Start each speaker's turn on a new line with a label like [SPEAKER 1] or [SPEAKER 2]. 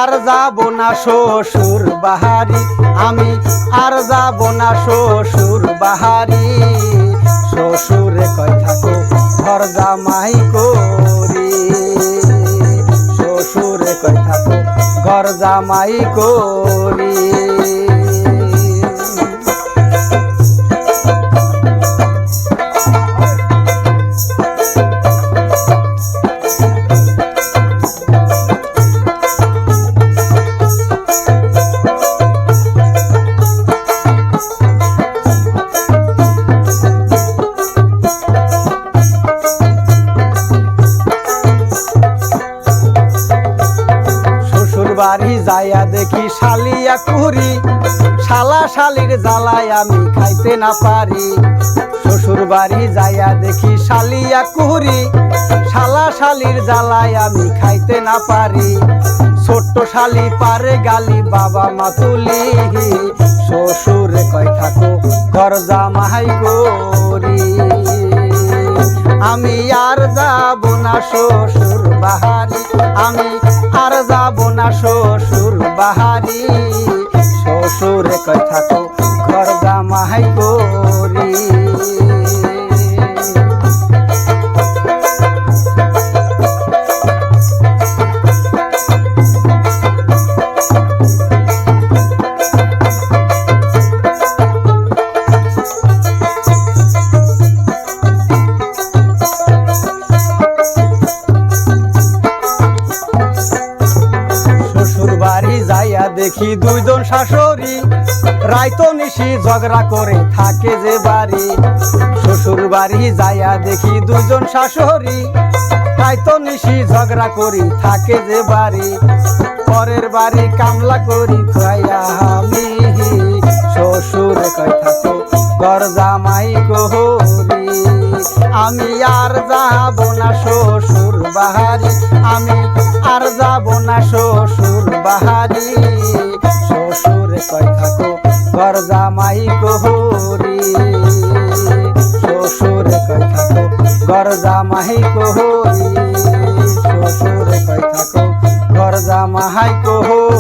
[SPEAKER 1] আর যাব না শ্বশুর বাহারি, আমি আর যাব না শ্বশুর বাহারি। শ্বশুরে কয় থাকো ঘর জামাই করি, শ্বশুরে কয় থাকো ঘর জামাই করি। বাড়ি যাইয়া দেখি শালিয়া কুরি, শালা শালির জ্বালায় আমি খাইতে না পারি। শ্বশুর বাড়ি যাইয়া দেখি শালিয়া কুরি, শালা শালির জ্বালায় আমি খাইতে না পারি। ছোট্ট শালি পারে গালি বাবা মা তুলি, শ্বশুরে কয় থাকো ঘর জামাই করি। আমি আর যাব না শ্বশুর বাহারি, আমি আর যাব না শ্বশুর বাহারি। শ্বশুরে কয় থাকো ঘর জামাই করি। যাইয়া দেখি দুইজন শাশুড়ি, রাইতো নিশি ঝগড়া করে থাকে যে বাড়ি। শ্বশুর বাড়ি যাইয়া দেখি দুইজন শাশুড়ি, রাইতো নিশি ঝগড়া করি থাকে যে বাড়ি। পরের বাড়ি কামলা করি খাইয়া আমি, শ্বশুরে কয় থাকো ঘর জামাই করি। আমি আর যাব না শ্বশুর বাহারি, আমি আর যাব না শ্বশুর বাহারি। শ্বশুরে কয় থাকো ঘর জামাই করি, শ্বশুরে কয় থাকো ঘর জামাই করি, শ্বশুরে কয় থাকো ঘর জামাই করি।